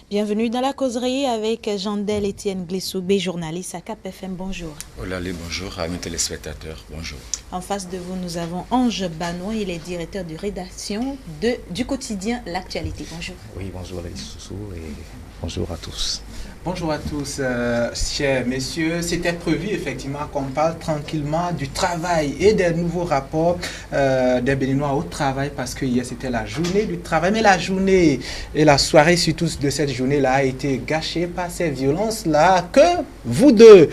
Bienvenue dans la causerie avec Jandel Etienne Glessoubé, journaliste à Cap FM. Bonjour. Olale, bonjour à mes téléspectateurs. Bonjour. En face de vous, nous avons Ange Banois, il est directeur de rédaction du quotidien L'Actualité. Bonjour. Oui, bonjour les Soussou et bonjour à tous. Bonjour à tous, chers messieurs. C'était prévu effectivement qu'on parle tranquillement du travail et des nouveaux rapports des Béninois au travail parce que hier c'était la journée du travail. Mais la journée et la soirée surtout de cette journée-là a été gâchée par ces violences-là que vous deux,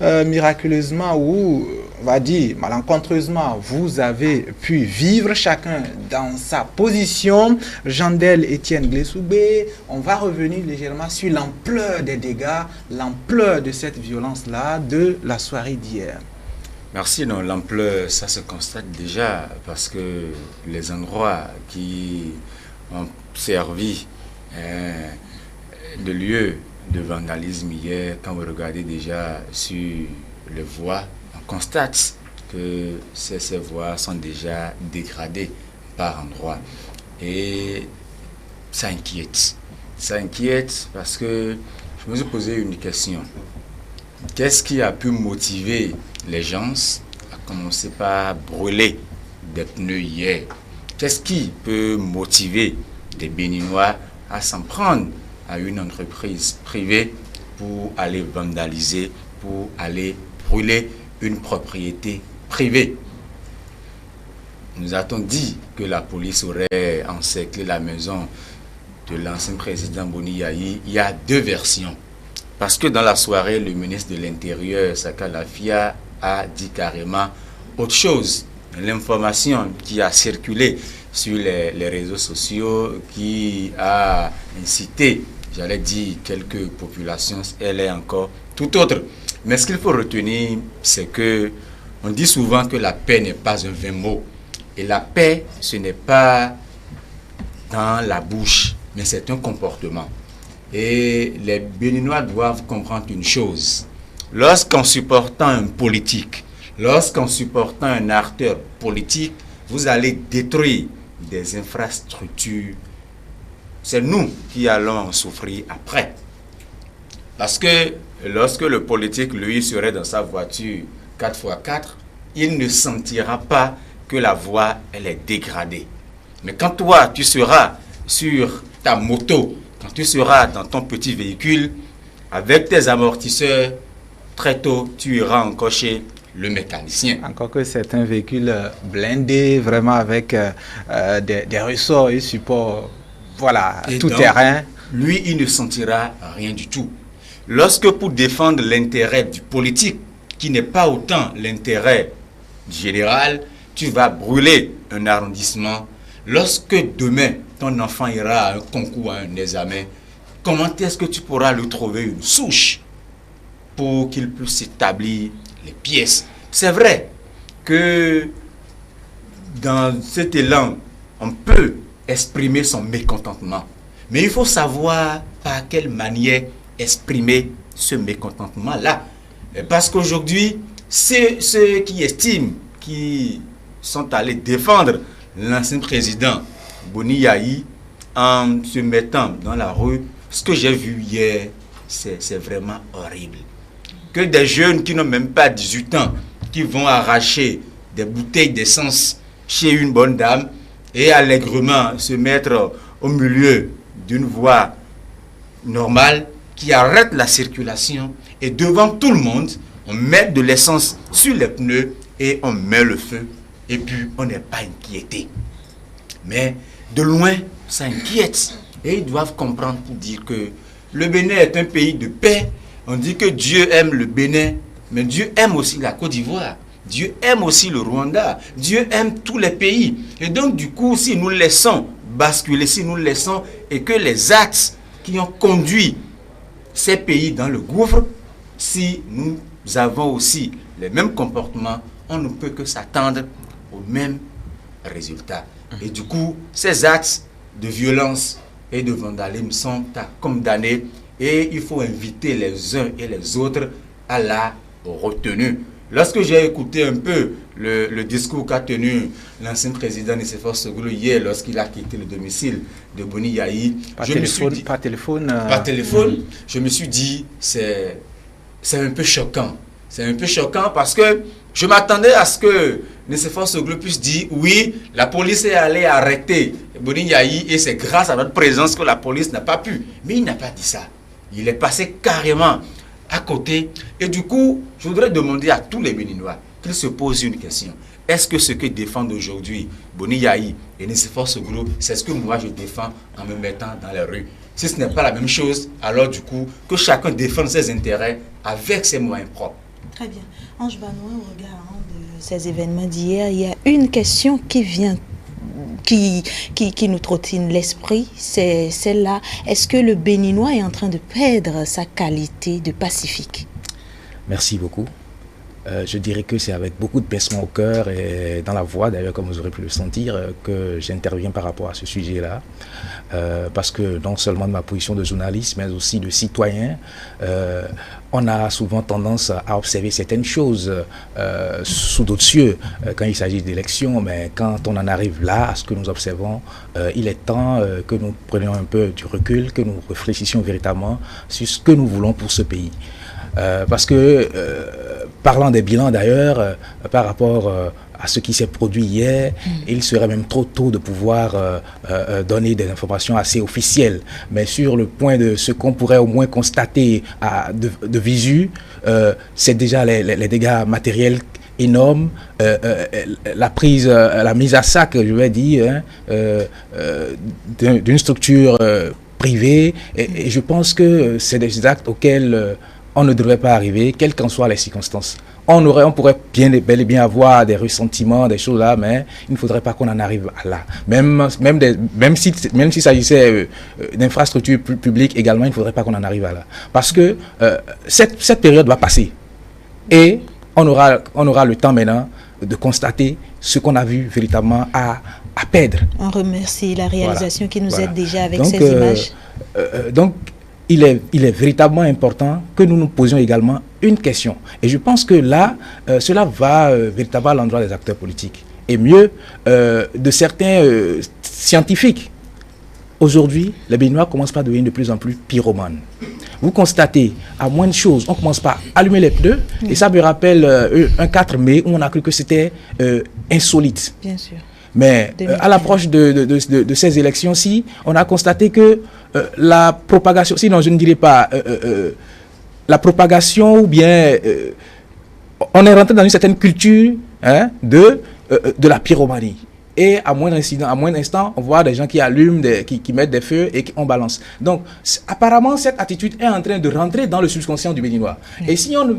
miraculeusement ou on va dire malencontreusement, vous avez pu vivre chacun dans sa position. Jandel Etienne Glessoubé, on va revenir légèrement sur l'ampleur des dégâts, l'ampleur de cette violence-là de la soirée d'hier. Merci. Non, l'ampleur, ça se constate déjà parce que les endroits qui ont servi de lieu de vandalisme hier, quand vous regardez déjà sur les voies, on constate que ces voies sont déjà dégradées par endroits. Et ça inquiète. Ça inquiète parce que je me suis posé une question. Qu'est-ce qui a pu motiver les gens à commencer par brûler des pneus hier? Qu'est-ce qui peut motiver des Béninois à s'en prendre à une entreprise privée pour aller vandaliser, pour aller brûler une propriété privée? Nous a-t-on dit que la police aurait encerclé la maison de l'ancien président Boni Yayi? Il y a deux versions. Parce que dans la soirée, le ministre de l'Intérieur, Saka Lafia, a dit carrément autre chose. L'information qui a circulé sur les réseaux sociaux, qui a incité, j'allais dire, quelques populations, elle est encore tout autre. Mais ce qu'il faut retenir, c'est que on dit souvent que la paix n'est pas un vain mot. Et la paix, ce n'est pas dans la bouche, mais c'est un comportement. Et les Béninois doivent comprendre une chose. Lorsqu'en supportant un politique, lorsqu'en supportant un acteur politique, vous allez détruire des infrastructures, c'est nous qui allons en souffrir après. Parce que lorsque le politique, lui, serait dans sa voiture 4x4, il ne sentira pas que la voie, elle est dégradée. Mais quand toi, tu seras sur ta moto, quand tu seras dans ton petit véhicule, avec tes amortisseurs, très tôt, tu iras encore chez le mécanicien. Encore que c'est un véhicule blindé, vraiment avec des ressorts et supports, voilà, et tout donc, terrain. Lui, il ne sentira rien du tout. Lorsque pour défendre l'intérêt du politique, qui n'est pas autant l'intérêt général, tu vas brûler un arrondissement. Lorsque demain, ton enfant ira à un concours, à un examen, comment est-ce que tu pourras lui trouver une souche pour qu'il puisse établir les pièces? C'est vrai que dans cet élan, on peut exprimer son mécontentement. Mais il faut savoir par quelle manière exprimer ce mécontentement-là. Parce qu'aujourd'hui, ceux qui estiment, qui sont allés défendre l'ancien président Boni Yayi en se mettant dans la rue, ce que j'ai vu hier, c'est vraiment horrible. Que des jeunes qui n'ont même pas 18 ans, qui vont arracher des bouteilles d'essence chez une bonne dame et allègrement se mettre au milieu d'une voie normale qui arrête la circulation et devant tout le monde, on met de l'essence sur les pneus et on met le feu et puis on n'est pas inquiété. Mais de loin, ça inquiète et ils doivent comprendre pour dire que le Bénin est un pays de paix. On dit que Dieu aime le Bénin, mais Dieu aime aussi la Côte d'Ivoire. Dieu aime aussi le Rwanda. Dieu aime tous les pays. Et donc, du coup, si nous laissons basculer, si nous laissons et que les actes qui ont conduit ces pays dans le gouffre, si nous avons aussi les mêmes comportements, on ne peut que s'attendre au même résultat. Et du coup, ces actes de violence et de vandalisme sont à condamner et il faut inviter les uns et les autres à la retenue. lorsque j'ai écouté un peu le discours qu'a tenu l'ancien président Nicéphore Soglo hier lorsqu'il a quitté le domicile de Boni Yayi, par téléphone, je me suis dit, c'est un peu choquant. C'est un peu choquant parce que je m'attendais à ce que Nicéphore Soglo puisse dire oui, la police est allée arrêter Boni Yayi et c'est grâce à notre présence que la police n'a pas pu. Mais il n'a pas dit ça. Il est passé carrément à côté. Et du coup, je voudrais demander à tous les Béninois qu'ils se posent une question. Est-ce que ce que défendent aujourd'hui Boni Yayi et Nicéphore Soglo, c'est ce que moi je défends en me mettant dans les rues? Si ce n'est pas la même chose, alors du coup, que chacun défende ses intérêts avec ses moyens propres. Très bien. Ange Banois, au regard de ces événements d'hier, il y a une question qui vient, qui nous trottine l'esprit, c'est celle-là. Est-ce que le Béninois est en train de perdre sa qualité de pacifique? Merci beaucoup. Je dirais que c'est avec beaucoup de pincement au cœur et dans la voix, d'ailleurs, comme vous aurez pu le sentir, que j'interviens par rapport à ce sujet-là. Parce que non seulement de ma position de journaliste, mais aussi de citoyen, on a souvent tendance à observer certaines choses sous d'autres cieux quand il s'agit d'élections, mais quand on en arrive là, à ce que nous observons, il est temps que nous prenions un peu du recul, que nous réfléchissions véritablement sur ce que nous voulons pour ce pays. Parce que, parlant des bilans d'ailleurs, par rapport à ce qui s'est produit hier, il serait même trop tôt de pouvoir donner des informations assez officielles. Mais sur le point de ce qu'on pourrait au moins constater de visu, c'est déjà les dégâts matériels énormes, la mise à sac, je vais dire, d'une structure privée. Et je pense que c'est des actes auxquels on ne devrait pas arriver, quelles qu'en soient les circonstances. On pourrait bel et bien avoir des ressentiments, des choses là, mais il ne faudrait pas qu'on en arrive à là. Même s'il s'agissait d'infrastructures publiques également, il ne faudrait pas qu'on en arrive à là. Parce que cette période va passer. Et on aura le temps maintenant de constater ce qu'on a vu véritablement à perdre. On remercie la réalisation qui nous aide déjà avec ces images. Donc, il est véritablement important que nous nous posions également une question. Et je pense que là, cela va véritablement à l'endroit des acteurs politiques. Et mieux, de certains scientifiques. Aujourd'hui, les Béninois commencent à devenir de plus en plus pyromanes. Vous constatez, à moins de choses, on commence par allumer les pneus. Et ça me rappelle un 4 mai où on a cru que c'était insolite. Bien sûr. Mais à l'approche de ces élections-ci, on a constaté que la propagation, sinon je ne dirais pas la propagation ou bien on est rentré dans une certaine culture de la pyromanie. Et à moindre instant, on voit des gens qui allument, qui mettent des feux et on balance. Donc, apparemment, cette attitude est en train de rentrer dans le subconscient du Béninois. Et si on ne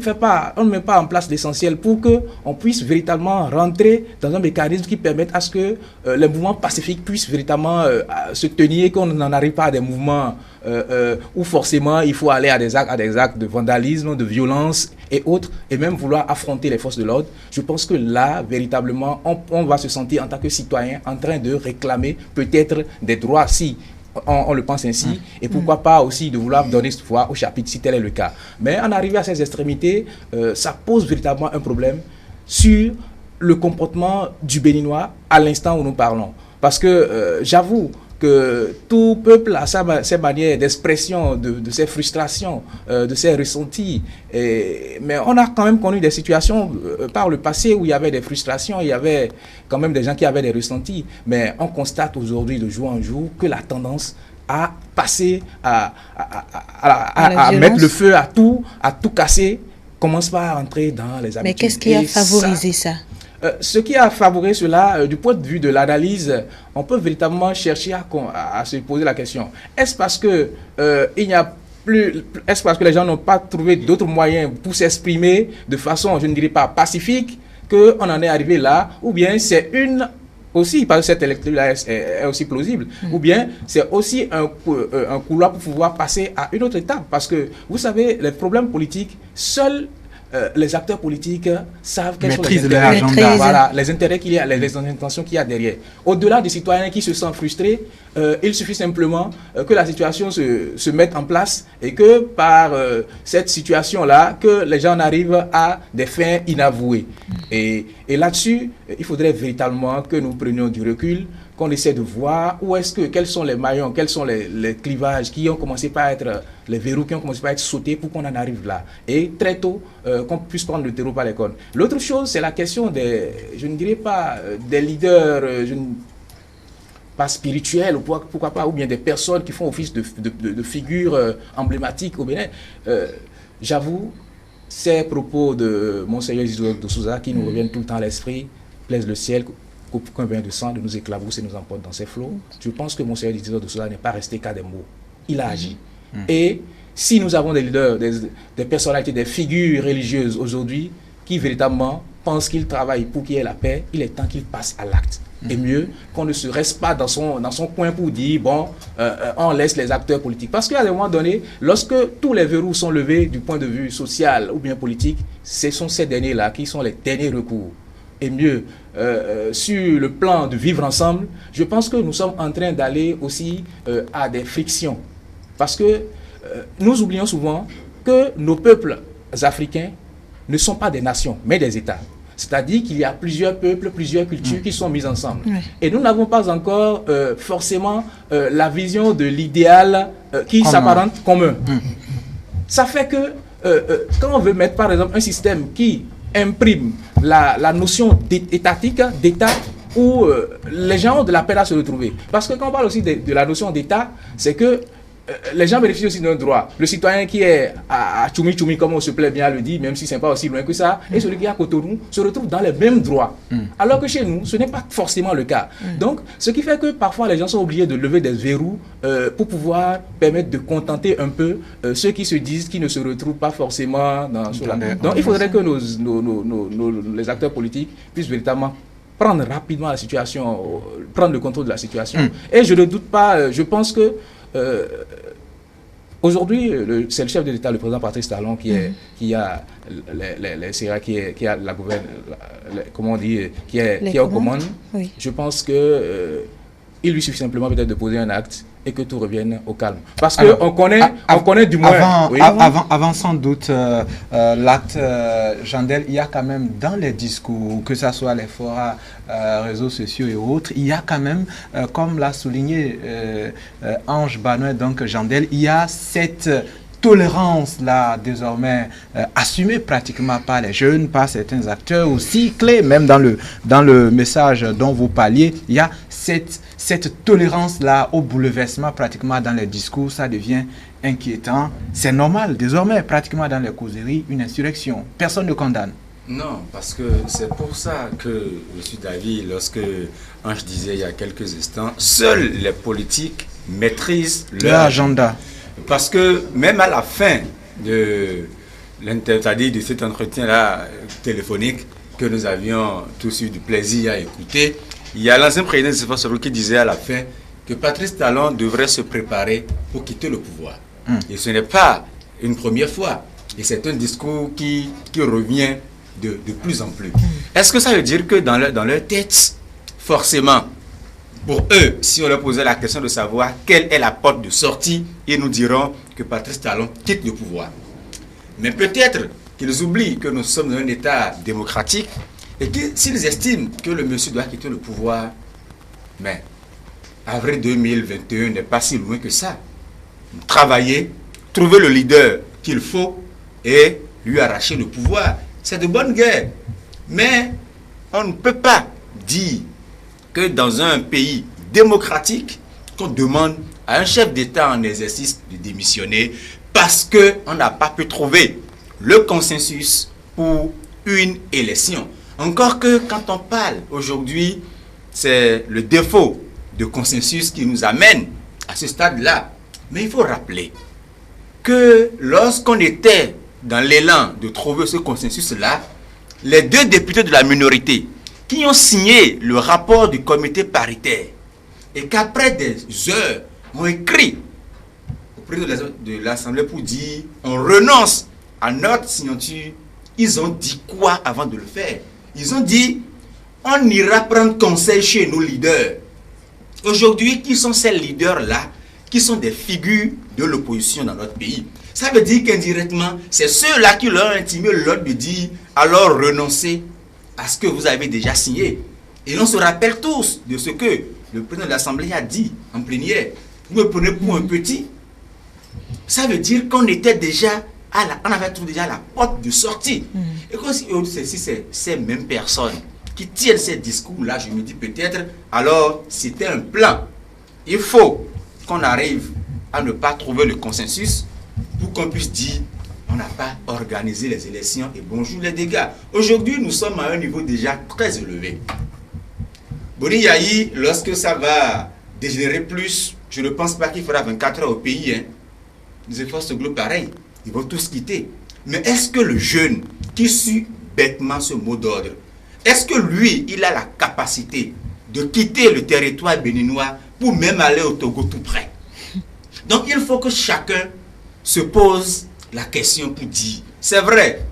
met pas en place l'essentiel pour qu'on puisse véritablement rentrer dans un mécanisme qui permette à ce que les mouvements pacifiques puissent véritablement se tenir, qu'on n'en arrive pas à des mouvements où forcément il faut aller à des actes de vandalisme, de violence et autres, et même vouloir affronter les forces de l'ordre, je pense que là, véritablement, on va se sentir en tant que citoyen en train de réclamer peut-être des droits, si on le pense ainsi, et pourquoi pas aussi de vouloir donner cette foi au chapitre, si tel est le cas. Mais en arrivant à ces extrémités, ça pose véritablement un problème sur le comportement du Béninois à l'instant où nous parlons. Parce que j'avoue que tout peuple a ses manières d'expression de ses frustrations, de ses ressentis. Mais on a quand même connu des situations par le passé où il y avait des frustrations, il y avait quand même des gens qui avaient des ressentis. Mais on constate aujourd'hui, de jour en jour, que la tendance à passer, à mettre le feu à tout casser, commence pas à entrer dans les habitudes. Mais qu'est-ce qui a favorisé ça? Ce qui a favorisé cela, du point de vue de l'analyse, on peut véritablement chercher à se poser la question. Est-ce parce que est-ce parce que les gens n'ont pas trouvé d'autres moyens pour s'exprimer de façon, je ne dirais pas pacifique, qu'on en est arrivé là, ou bien c'est aussi, parce que cette électrique-là est aussi plausible, ou bien c'est aussi un couloir pour pouvoir passer à une autre étape, parce que vous savez, les problèmes politiques, seuls les acteurs politiques savent quels sont les Maîtrise leur intérêts, agenda. voilà, les intérêts qu'il y a, les intentions qu'il y a derrière. Au-delà des citoyens qui se sentent frustrés, il suffit simplement que la situation se mette en place et que par cette situation-là, que les gens arrivent à des fins inavouées. Et là-dessus, il faudrait véritablement que nous prenions du recul, qu'on essaie de voir quels sont les maillons, quels sont les clivages qui ont commencé par être, les verrous qui ont commencé par être sautés pour qu'on en arrive là. Et très tôt, qu'on puisse prendre le terreau par les cornes. L'autre chose, c'est la question je ne dirais pas des leaders, pas spirituels, ou pourquoi pas, ou bien des personnes qui font office de figures emblématiques au Bénin. J'avoue, ces propos de Monseigneur Isidore de Souza qui nous reviennent tout le temps à l'esprit, plaise le ciel, qu'aucun bain de sang de nous éclabousse et nous emporte dans ses flots. Je pense que Monseigneur Isidore de Souza n'est pas resté qu'à des mots. Il a agi. Et si nous avons des leaders, des personnalités, des figures religieuses aujourd'hui qui véritablement pensent qu'ils travaillent pour qu'il y ait la paix, il est temps qu'ils passent à l'acte. Et mieux qu'on ne se reste pas dans son coin pour dire, bon, on laisse les acteurs politiques. Parce qu'à un moment donné, lorsque tous les verrous sont levés du point de vue social ou bien politique, ce sont ces derniers-là qui sont les derniers recours. Et mieux, sur le plan de vivre ensemble, je pense que nous sommes en train d'aller aussi à des frictions. Parce que nous oublions souvent que nos peuples africains ne sont pas des nations, mais des États. C'est-à-dire qu'il y a plusieurs peuples, plusieurs cultures qui sont mises ensemble. Et nous n'avons pas encore forcément la vision de l'idéal qui s'apparente commun. Ça fait que quand on veut mettre par exemple un système qui imprime la notion étatique, d'État, où les gens ont de la peine à se retrouver. Parce que quand on parle aussi de la notion d'État, c'est que les gens bénéficient aussi d'un droit. Le citoyen qui est à Tchoumi Tchoumi, comme on se plaît bien à le dire, même si ce n'est pas aussi loin que ça, et celui qui est à Cotonou se retrouve dans les mêmes droits. Alors que chez nous, ce n'est pas forcément le cas. Donc, ce qui fait que parfois les gens sont obligés de lever des verrous pour pouvoir permettre de contenter un peu ceux qui se disent qu'ils ne se retrouvent pas forcément sur la... Donc, il faudrait que les acteurs politiques puissent véritablement prendre rapidement la situation, prendre le contrôle de la situation. Et je ne doute pas, je pense que aujourd'hui, c'est le chef de l'État, le président Patrice Talon, qui a la gouverne, comment on dit, qui est aux commandes. Oui. Je pense que il lui suffit simplement peut-être de poser un acte et que tout revienne au calme. Parce qu'on connaît du moins... Avant sans doute l'acte, Jandel, il y a quand même dans les discours, que ce soit les forats, réseaux sociaux et autres, il y a quand même, comme l'a souligné Ange Banois, donc Jandel, il y a cette tolérance là désormais assumée pratiquement par les jeunes, par certains acteurs aussi clés, même dans le message dont vous parliez, il y a cette tolérance là au bouleversement pratiquement dans les discours, ça devient inquiétant. C'est normal désormais pratiquement dans les causeries, une insurrection, personne ne condamne. Non, parce que c'est pour ça que je suis d'avis, lorsque Ange disait il y a quelques instants, seuls les politiques maîtrisent leur agenda. Parce que même à la fin de cet entretien-là téléphonique que nous avions tous eu du plaisir à écouter, il y a l'ancien président de Sefa Soro qui disait à la fin que Patrice Talon devrait se préparer pour quitter le pouvoir. Et ce n'est pas une première fois. Et c'est un discours qui revient de plus en plus. Est-ce que ça veut dire que dans leur tête, forcément, pour eux, si on leur posait la question de savoir quelle est la porte de sortie, ils nous diront que Patrice Talon quitte le pouvoir. Mais peut-être qu'ils oublient que nous sommes dans un État démocratique et que s'ils estiment que le monsieur doit quitter le pouvoir, mais avril 2021 n'est pas si loin que ça. Travailler, trouver le leader qu'il faut et lui arracher le pouvoir, c'est de bonne guerre. Mais on ne peut pas dire que dans un pays démocratique, qu'on demande à un chef d'État en exercice de démissionner parce qu'on n'a pas pu trouver le consensus pour une élection. Encore que quand on parle aujourd'hui, c'est le défaut de consensus qui nous amène à ce stade-là. Mais il faut rappeler que lorsqu'on était dans l'élan de trouver ce consensus-là, les deux députés de la minorité qui ont signé le rapport du comité paritaire et qu'après des heures ont écrit au président de l'Assemblée pour dire on renonce à notre signature ils ont dit quoi avant de le faire? Ils ont dit, on ira prendre conseil chez nos leaders. Aujourd'hui, qui sont ces leaders-là, qui sont des figures de l'opposition dans notre pays? Ça veut dire qu'indirectement, c'est ceux-là qui leur ont intimé l'ordre de dire, alors renoncez à ce que vous avez déjà signé. Et on se rappelle tous de ce que le président de l'Assemblée a dit en plénière. Vous me prenez pour un petit. Ça veut dire qu'on était déjà on avait trouvé déjà la porte de sortie. Et quand c'est ces mêmes personnes qui tiennent ces discours-là, je me dis peut-être, alors c'était un plan. Il faut qu'on arrive à ne pas trouver le consensus pour qu'on puisse dire on n'a pas organisé les élections et bonjour les dégâts. Aujourd'hui, nous sommes à un niveau déjà très élevé. Boni Yayi, lorsque ça va dégénérer plus, je ne pense pas qu'il fera 24 heures au pays. Hein. Les efforts se globent pareil. Ils vont tous quitter. Mais est-ce que le jeune qui suit bêtement ce mot d'ordre, est-ce que lui, il a la capacité de quitter le territoire béninois pour même aller au Togo tout près? Donc il faut que chacun se pose la question pour dire, c'est vrai,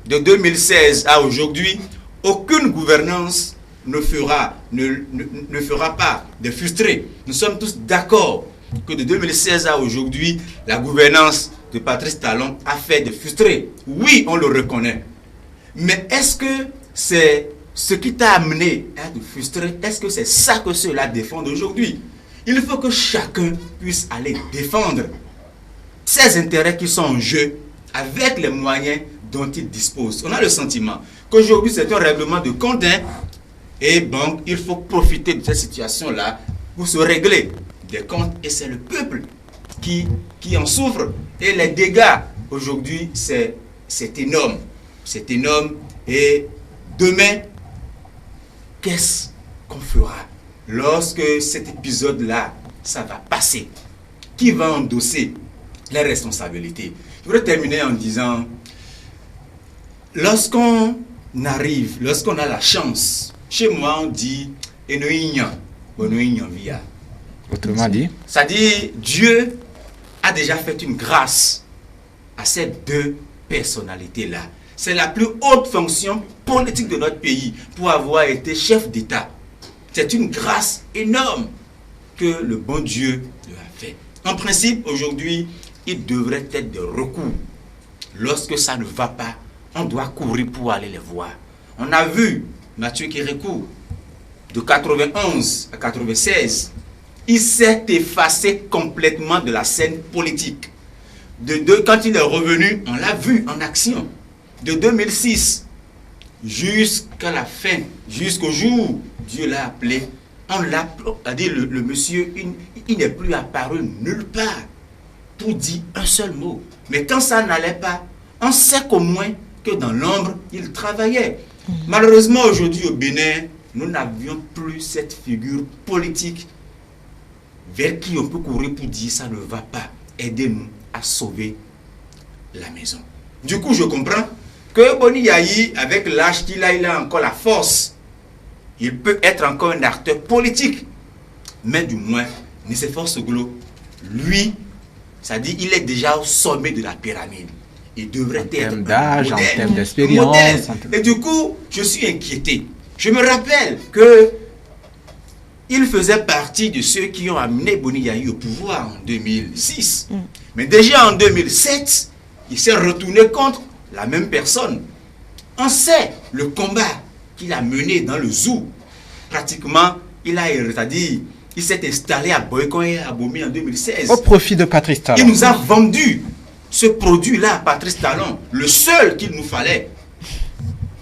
de 2016 à aujourd'hui, aucune gouvernance ne fera pas de frustrés. Nous sommes tous d'accord que de 2016 à aujourd'hui, la gouvernance de Patrice Talon a fait de frustrés. Oui, on le reconnaît. Mais est-ce que c'est ce qui t'a amené à être frustré? Est-ce que c'est ça que ceux-là défendent aujourd'hui? Il faut que chacun puisse aller défendre ses intérêts qui sont en jeu avec les moyens dont il dispose. On a le sentiment qu'aujourd'hui, c'est un règlement de compte. Et donc, il faut profiter de cette situation-là pour se régler des comptes. Et c'est le peuple qui en souffre. Et les dégâts, aujourd'hui, c'est énorme. C'est énorme. Et demain, qu'est-ce qu'on fera lorsque cet épisode-là, ça va passer? Qui va endosser les responsabilités? Je voudrais terminer en disant, lorsqu'on arrive, lorsqu'on a la chance, chez moi on dit via. Autrement dit, ça dit Dieu a déjà fait une grâce à ces deux personnalités-là. C'est la plus haute fonction politique de notre pays pour avoir été chef d'État. C'est une grâce énorme que le bon Dieu lui a fait. En principe, aujourd'hui, il devrait être de recours. Lorsque ça ne va pas, on doit courir pour aller les voir. On a vu Mathieu Kérékou, de 91 à 96, il s'est effacé complètement de la scène politique. Quand il est revenu, on l'a vu en action. De 2006 jusqu'à la fin, jusqu'au jour où Dieu l'a appelé, on l'a dit, le monsieur, il n'est plus apparu nulle part pour dire un seul mot. Mais quand ça n'allait pas, on sait qu'au moins que dans l'ombre, il travaillait. Malheureusement, aujourd'hui au Bénin, nous n'avions plus cette figure politique vers qui on peut courir pour dire ça ne va pas. Aidez-nous à sauver la maison. Du coup, je comprends que Boni Yayi, avec l'âge qu'il a, il a encore la force. Il peut être encore un acteur politique. Mais du moins, Nicéphore Soglo, lui, ça dit, il est déjà au sommet de la pyramide. Il devrait être en termes d'âge, en termes d'expérience. Et du coup, je suis inquiété. Je me rappelle que il faisait partie de ceux qui ont amené Boni Yayi au pouvoir en 2006. Mais déjà en 2007, il s'est retourné contre la même personne. On sait le combat qu'il a mené dans le zoo. Pratiquement, c'est-à-dire, il s'est installé à Boycon et à Bomi en 2016. Au profit de Patrice Talon. Il nous a vendu ce produit-là à Patrice Talon, le seul qu'il nous fallait.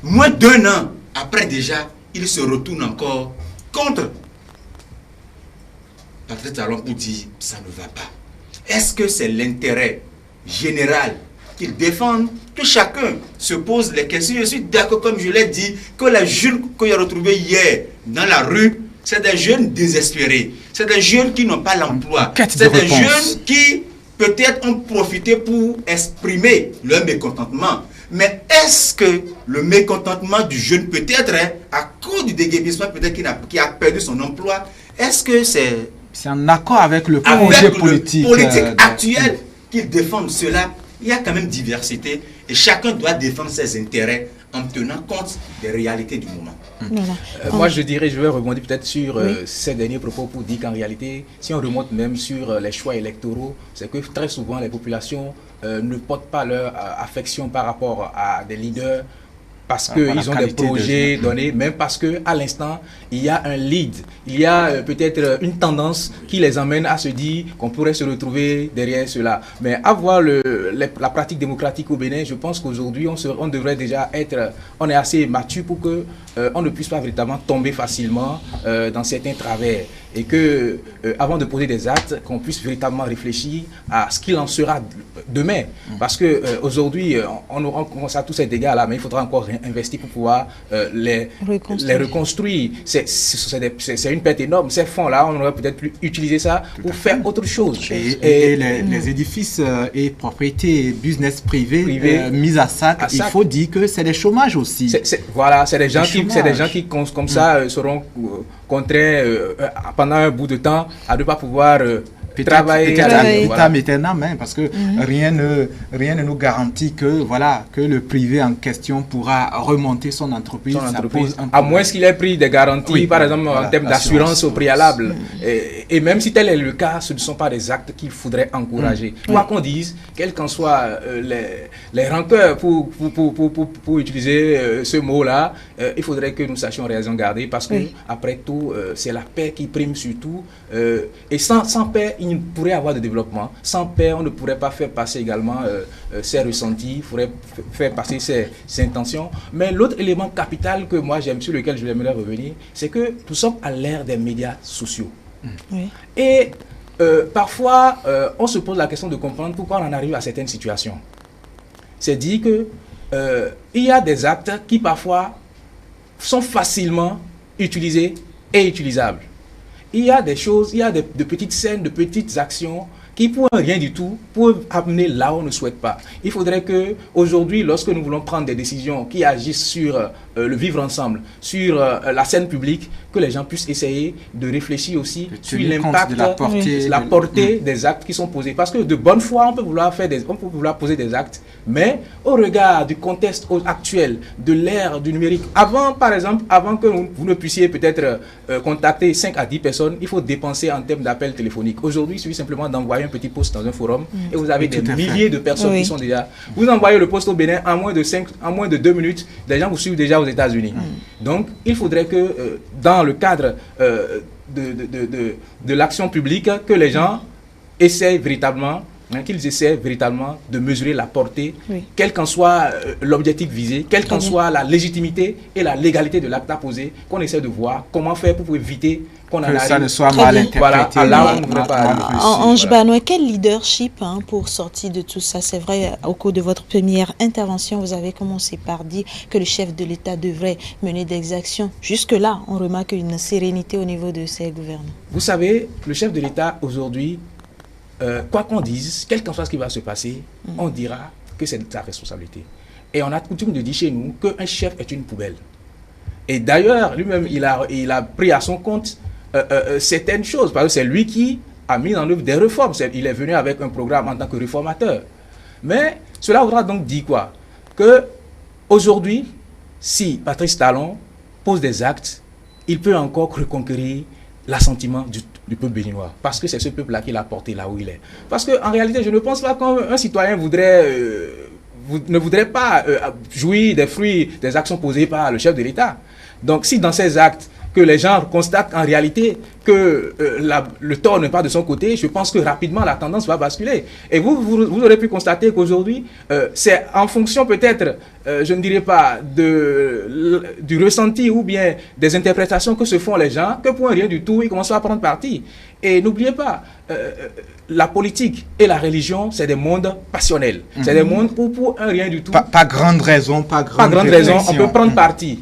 Moins d'1 an après déjà, il se retourne encore contre Patrice Talon pour dire ça ne va pas. Est-ce que c'est l'intérêt général qu'ils défendent? Que chacun se pose les questions. Je suis d'accord, comme je l'ai dit, que les jeunes qu'on a retrouvés hier dans la rue, c'est des jeunes désespérés. C'est des jeunes qui n'ont pas l'emploi. C'est des jeunes qui peut-être ont profité pour exprimer leur mécontentement. Mais est-ce que le mécontentement du jeune, peut-être, à cause du déguerpissement, peut-être qui a perdu son emploi, est-ce que c'est en accord avec le projet politique actuel qu'ils défendent cela? Il y a quand même diversité. Et chacun doit défendre ses intérêts en tenant compte des réalités du moment. Voilà. Moi, je dirais, je vais rebondir peut-être sur ces derniers propos pour dire qu'en réalité, si on remonte même sur les choix électoraux, c'est que très souvent les populations ne portent pas leur affection par rapport à des leaders parce qu'ils ont des projets donnés, même parce qu'à l'instant, il y a un lead, il y a peut-être une tendance qui les amène à se dire qu'on pourrait se retrouver derrière cela. Mais avoir la pratique démocratique au Bénin, je pense qu'aujourd'hui, on devrait déjà être, on est assez mature pour que on ne puisse pas véritablement tomber facilement dans certains travers. Et que, avant de poser des actes, qu'on puisse véritablement réfléchir à ce qu'il en sera demain. Parce que aujourd'hui, on commence à tous ces dégâts-là, mais il faudra encore investir pour pouvoir les reconstruire. C'est une perte énorme. Ces fonds-là, on aurait peut-être pu utiliser ça pour faire autre chose. Et les édifices et propriétés business privées mises à sac, il faut dire que c'est des chômages aussi. Voilà, c'est des gens qui comme ça, seront contraints pendant un bout de temps à ne pas pouvoir travailler à l'éternel, parce que rien ne nous garantit que le privé en question pourra remonter son entreprise. À moins qu'il ait pris des garanties, par exemple en termes d'assurance au préalable. Et même si tel est le cas, ce ne sont pas des actes qu'il faudrait encourager. Quoi qu'on dise, quelles qu'en soient les rancœurs pour utiliser ce mot-là, il faudrait que nous sachions raison garder parce que après tout, c'est la paix qui prime surtout. Et sans paix, il ne pourrait avoir de développement. Sans paix, on ne pourrait pas faire passer également ses ressentis, il faudrait faire passer ses intentions. Mais l'autre élément capital que moi j'aime, sur lequel je voudrais revenir, c'est que nous sommes à l'ère des médias sociaux. Et parfois, on se pose la question de comprendre pourquoi on en arrive à certaines situations. C'est dire que il y a des actes qui parfois sont facilement utilisés et utilisables. Il y a des choses, il y a de petites scènes, de petites actions qui, pour rien du tout, peuvent amener là où on ne souhaite pas. Il faudrait que aujourd'hui, lorsque nous voulons prendre des décisions qui agissent sur le vivre ensemble, sur la scène publique, que les gens puissent essayer de réfléchir aussi sur l'impact, la portée des actes qui sont posés. Parce que de bonne foi, on peut vouloir poser des actes, mais au regard du contexte actuel, de l'ère du numérique, par exemple, avant que vous ne puissiez peut-être contacter 5 à 10 personnes, il faut dépenser en termes d'appels téléphoniques. Aujourd'hui, il suffit simplement d'envoyer un petit post dans un forum et vous avez des milliers de personnes qui sont déjà... Vous envoyez le post au Bénin en moins de 2 minutes, des gens vous suivent déjà aux États-Unis. Donc, il faudrait que dans le cadre de l'action publique, que les gens essayent véritablement, qu'ils essaient véritablement de mesurer la portée, quel qu'en soit l'objectif visé, quelle qu'en soit la légitimité et la légalité de l'acte à poser, qu'on essaie de voir comment faire pour éviter qu'on que ça ne soit mal interprété. Ange Banois, quel leadership pour sortir de tout ça? C'est vrai, au cours de votre première intervention, vous avez commencé par dire que le chef de l'État devrait mener des actions. Jusque-là, on remarque une sérénité au niveau de ses gouvernements. Vous savez, le chef de l'État aujourd'hui, quoi qu'on dise, quel qu'en soit ce qui va se passer, on dira que c'est de sa responsabilité. Et on a coutume de dire chez nous qu'un chef est une poubelle. Et d'ailleurs, lui-même, il a pris à son compte certaines choses, parce que c'est lui qui a mis en œuvre des réformes. Il est venu avec un programme en tant que réformateur. Mais cela voudra donc dire quoi? Que aujourd'hui, si Patrice Talon pose des actes, il peut encore reconquérir l'assentiment du peuple béninois. Parce que c'est ce peuple-là qui l'a porté là où il est. Parce qu'en réalité, je ne pense pas qu'un citoyen ne voudrait pas jouir des fruits des actions posées par le chef de l'État. Donc si dans ces actes, que les gens constatent en réalité que le tort n'est pas de son côté, je pense que rapidement la tendance va basculer. Et vous aurez pu constater qu'aujourd'hui, c'est en fonction peut-être, je ne dirais pas, du ressenti ou bien des interprétations que se font les gens, que pour un rien du tout, ils commencent à prendre parti. Et n'oubliez pas, la politique et la religion, c'est des mondes passionnels. C'est des mondes où pour un rien du tout... Pas grande raison, on peut prendre parti.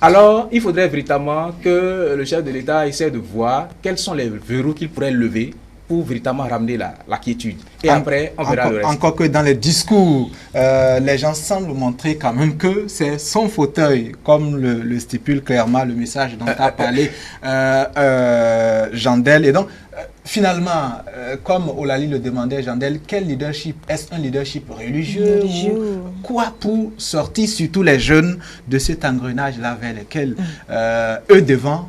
Alors, il faudrait véritablement que le chef de l'État essaie de voir quels sont les verrous qu'il pourrait lever pour véritablement ramener la quiétude. Et après, on verra le reste. Encore que dans les discours, les gens semblent montrer quand même que c'est son fauteuil, comme le stipule clairement le message dont a parlé Jandel. Et donc, finalement, comme Olali le demandait, Jandel, quel leadership? Est-ce un leadership religieux? Quoi pour sortir surtout les jeunes de cet engrenage-là vers lequel eux devant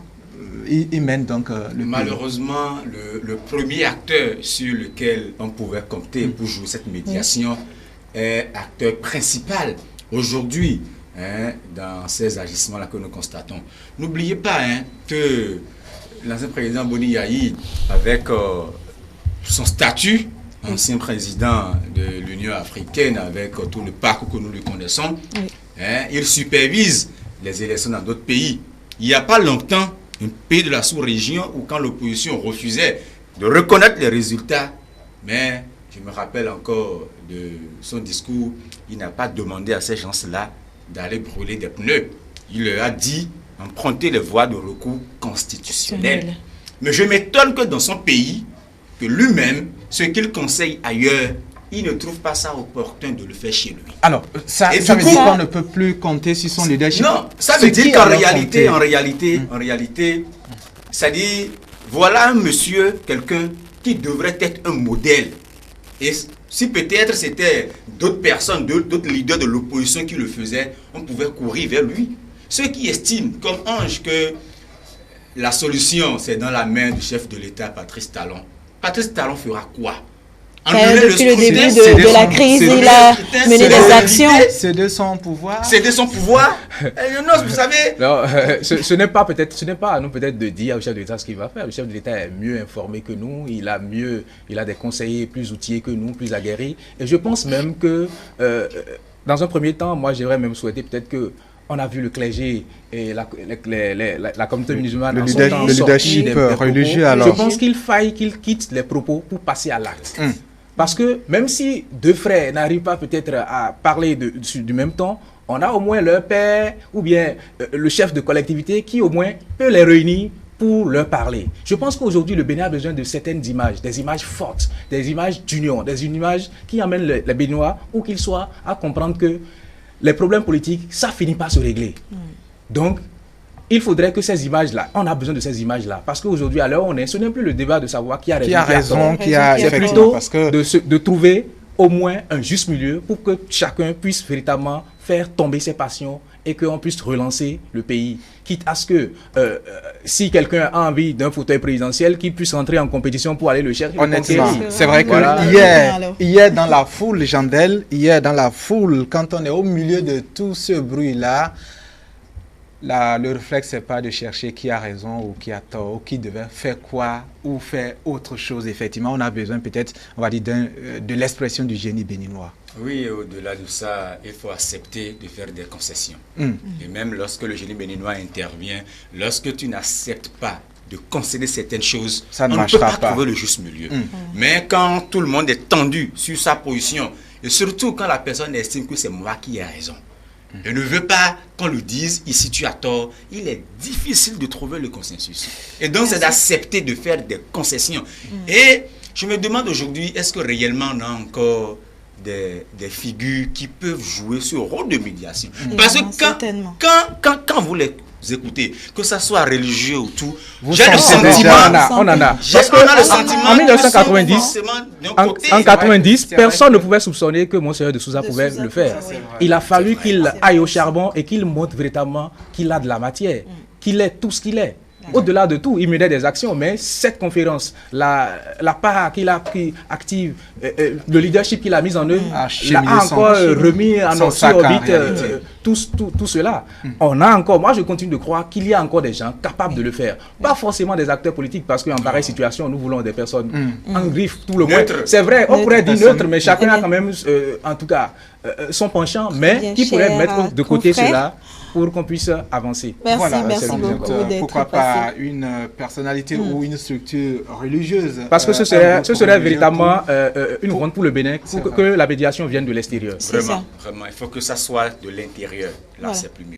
ils mènent donc le Malheureusement, le premier acteur sur lequel on pouvait compter pour jouer cette médiation est acteur principal aujourd'hui dans ces agissements-là que nous constatons. N'oubliez pas que l'ancien président Boni Yahi, avec son statut, ancien président de l'Union africaine, avec tout le parcours que nous lui connaissons, il supervise les élections dans d'autres pays. Il n'y a pas longtemps, un pays de la sous-région où quand l'opposition refusait de reconnaître les résultats, mais je me rappelle encore de son discours, il n'a pas demandé à ces gens-là d'aller brûler des pneus. Il leur a dit emprunter les voies de recours constitutionnelles. Mais je m'étonne que dans son pays, que lui-même, ce qu'il conseille ailleurs, il ne trouve pas ça opportun de le faire chez lui. Alors, ça veut dire qu'on ne peut plus compter sur son leadership. Non, ça veut dire qu'en réalité, c'est-à-dire, voilà un monsieur, quelqu'un qui devrait être un modèle. Et si peut-être c'était d'autres personnes, d'autres leaders de l'opposition qui le faisaient, on pouvait courir vers lui. Ceux qui estiment, comme Ange, que la solution, c'est dans la main du chef de l'État, Patrice Talon. Patrice Talon fera quoi? Depuis le début de la crise, il a mené des actions. C'est de son pouvoir. C'est de son pouvoir. Non, vous savez. Non, ce n'est pas à nous peut-être de dire au chef de l'État ce qu'il va faire. Le chef de l'État est mieux informé que nous. Il a des conseillers plus outillés que nous, plus aguerris. Et je pense même que, dans un premier temps, moi j'aurais même souhaité peut-être que on a vu le clergé et la communauté musulmane le leadership religieux. Alors. Je pense qu'il faille qu'il quitte les propos pour passer à l'acte. Parce que même si deux frères n'arrivent pas peut-être à parler du même ton, on a au moins leur père ou bien le chef de collectivité qui au moins peut les réunir pour leur parler. Je pense qu'aujourd'hui, le Bénin a besoin de certaines images, des images fortes, des images d'union, des images qui amènent les Béninois, où qu'ils soient, à comprendre que les problèmes politiques, ça finit par se régler. Donc, il faudrait que ces images-là, on a besoin de ces images-là. Parce qu'aujourd'hui, à l'heure où on est, ce n'est plus le débat de savoir qui a raison, c'est plutôt de trouver au moins un juste milieu pour que chacun puisse véritablement faire tomber ses passions et qu'on puisse relancer le pays. Quitte à ce que, si quelqu'un a envie d'un fauteuil présidentiel, qu'il puisse entrer en compétition pour aller le chercher. Honnêtement, c'est vrai que hier dans la foule, Jandel, quand on est au milieu de tout ce bruit-là, le réflexe, c'est pas de chercher qui a raison ou qui a tort, ou qui devait faire quoi ou faire autre chose. Effectivement, on a besoin peut-être, on va dire, de l'expression du génie béninois. Oui, au-delà de ça, il faut accepter de faire des concessions. Et même lorsque le génie béninois intervient, lorsque tu n'acceptes pas de concéder certaines choses, ça ne on marchera ne peut pas trouver le juste milieu. Mais quand tout le monde est tendu sur sa position, et surtout quand la personne estime que c'est moi qui ai raison, je ne veux pas qu'on le dise, ici tu as tort, il est difficile de trouver le consensus. Et donc c'est d'accepter de faire des concessions. Et je me demande aujourd'hui, est-ce que réellement on a encore des figures qui peuvent jouer ce rôle de médiation? Parce que quand vous les écoutez, que ça soit religieux ou tout, j'ai le sentiment, on en a. Parce qu'on a le sentiment en 1990, personne ne pouvait soupçonner que Monseigneur de Souza pouvait le faire. Il a fallu qu'il aille au charbon et qu'il montre véritablement qu'il a de la matière, qu'il est tout ce qu'il est. Au-delà de tout, il menait des actions, mais cette conférence, la part qu'il a pris active, le leadership qu'il a mis en œuvre, l'a encore remis en orbite, tout cela. On a encore, moi je continue de croire qu'il y a encore des gens capables de le faire. Pas forcément des acteurs politiques, parce qu'en pareille situation, nous voulons des personnes en griffe, tout le monde. C'est vrai, on pourrait dire neutre, mais chacun a quand même, en tout cas, son penchant, mais qui pourrait mettre de côté cela pour qu'on puisse avancer. Merci beaucoup. Pourquoi pas une personnalité ou une structure religieuse? Parce que ce serait véritablement une ronde pour le Bénin, pour que la médiation vienne de l'extérieur. Vraiment, il faut que ça soit de l'intérieur. Là, c'est plus mieux.